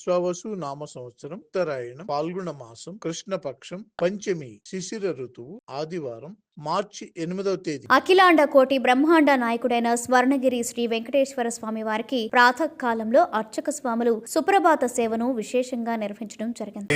విశ్వావసు నామ సంవత్సరం ఉత్తరాయణం పాల్గొన మాసం కృష్ణపక్షం పంచమి శిశిర ఋతువు ఆదివారం మార్చి 8వ తేదీ. అఖిలాండ కోటి బ్రహ్మాండ నాయకుడైన స్వర్ణగిరి శ్రీ వెంకటేశ్వర స్వామి వారికి ప్రాతకాలంలో అర్చక స్వాములు సుప్రభాత సేవను విశేషంగా నిర్వహించడం జరిగింది.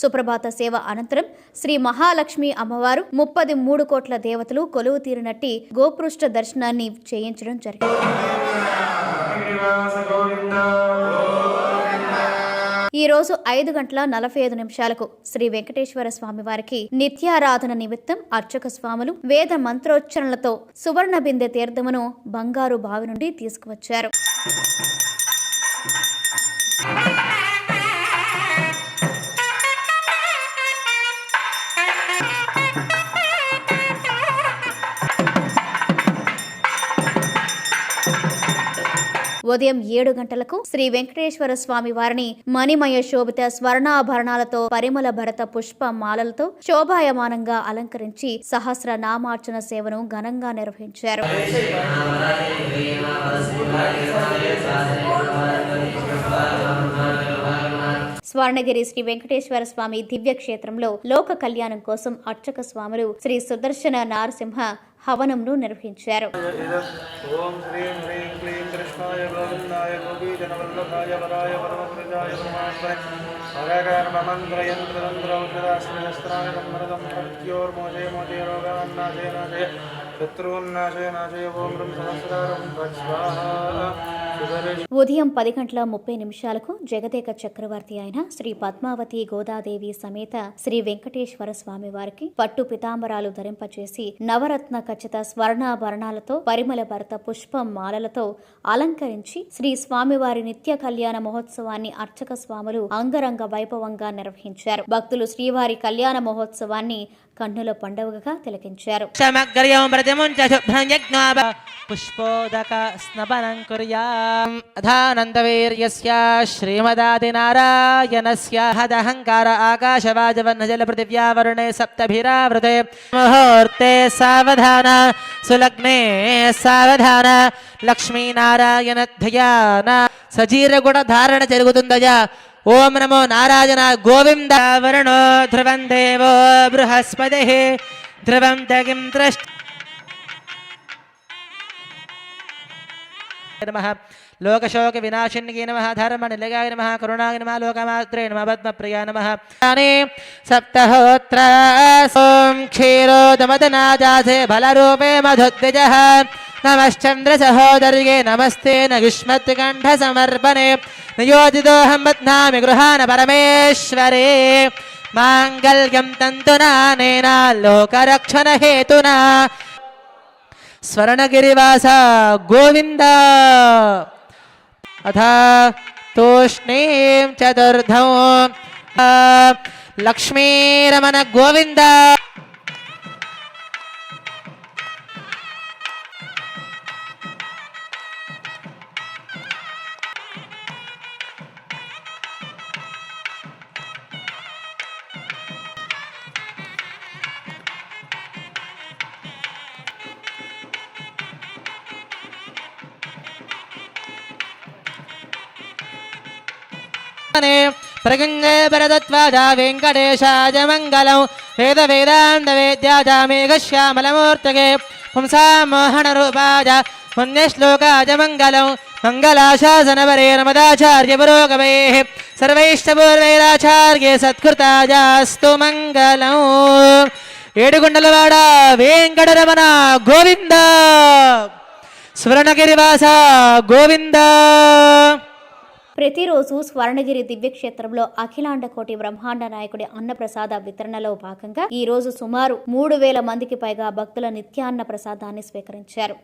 సుప్రభాత సేవ అనంతరం శ్రీ మహాలక్ష్మి అమ్మవారు 33 కోట్ల దేవతలు కొలువు తీరినట్టి గోపృష్ఠ దర్శనాన్ని చేయించడం జరిగింది. ఈ రోజు 5:45 శ్రీ వెంకటేశ్వర స్వామి వారికి నిత్యారాధన నిమిత్తం అర్చక స్వాములు వేద మంత్రోచ్చరణలతో సువర్ణ బిందె తీర్థమును బంగారు బావి నుండి తీసుకువచ్చారు. ఉదయం 7 గంటలకు శ్రీ వెంకటేశ్వర స్వామి వారిని మణిమయ శోభిత స్వర్ణాభరణాలతో పరిమళ భరత పుష్ప మాలలతో శోభాయమానంగా అలంకరించి సహస్ర నామార్చన సేవను ఘనంగా నిర్వహించారు. స్వర్ణగిరి శ్రీ వెంకటేశ్వర స్వామి దివ్య క్షేత్రంలో లోక కళ్యాణం కోసం అర్చక స్వాములు శ్రీ సుదర్శన నారసింహ హవనంను నిర్వహించారు. ఉదయం 10:30 జగదేక చక్రవర్తి అయిన శ్రీ పద్మావతి గోదాదేవి సమేత శ్రీ వెంకటేశ్వర స్వామి వారికి పట్టు పితాంబరాలు ధరింపచేసి నవరత్న ఖచ్చిత స్వర్ణాభరణాలతో పరిమళ భరత పుష్పం మాలలతో అలంకరించి శ్రీ స్వామివారి నిత్య కళ్యాణ మహోత్సవాన్ని అర్చక స్వాములు అంగరంగ వైభవంగా నిర్వహించారు. భక్తులు శ్రీవారి కళ్యాణ మహోత్సవాన్ని కన్నుల పండుగగా తిలకించారు. పుష్పోదక స్నపనం కుర్యాం అధానందవీర్యస్య శ్రీమదాదినారాయణస్య హదహంకార ఆకాశవాజవన్నజల పృథివ్యావరుణే సప్తభిరావృతే ముహూర్తే సావధాన సులగ్నే సావధాన లక్ష్మీనారాయణ ధ్యాన సజీరగుణ ధారణ జరుగుతుందయా. ఓం నమో నారాయణ గోవింద. వరుణో ధ్రువం దేవో బృహస్పతి ధ్రువం తగిం ద్రష్ట నమః లోకశోక వినాశిన్యే నమః ధర్మ నిలయాయ నమః కరుణాయ నమః లోకమాత్రే నమః పద్మప్రియ నమః. సప్తహోత్ర ఓం క్షీరోదమదనాజాసే బలరూపే మధుద్విజః నమశ్చంద్ర సహోదర్యే నమస్తే నయుష్మత్కంఠ సమర్పణే నియోజితోహం బధ్నామి గృహాన పరమేశ్వరే మాంగళ్యం తంతునానేన లోకరక్షణ హేతునా. స్వర్ణగిరివాస గోవింద. అథ తూష్ణీం చతుర్థం లక్ష్మీరమణ గోవింద. ప్రగంగే భరతత్వాజ వెంకటేశాజ మంగళం వేద వేదాంత వేద్యాజ మేఘశ్యామలమూర్తగే పుంసామోహన రూపాజ పుణ్యశ్లోకాజ మంగళం మంగళాశాసనవరే నమదాచార్య పురోగవే సర్వైష్టపూర్వైరాచార్యే సత్కృతాజాస్తు మంగళం. ఏడుగుండలవాడ వెంకటరమణ గోవింద. స్వర్ణగిరివాస గోవింద. ప్రతిరోజు స్వర్ణగిరి దివ్యక్షేత్రంలో అఖిలాండ కోటి బ్రహ్మాండ నాయకుడి అన్నప్రసాద వితరణలో భాగంగా ఈ రోజు సుమారు 3000 మందికి పైగా భక్తుల నిత్యాన్న ప్రసాదాన్ని స్వీకరించారు.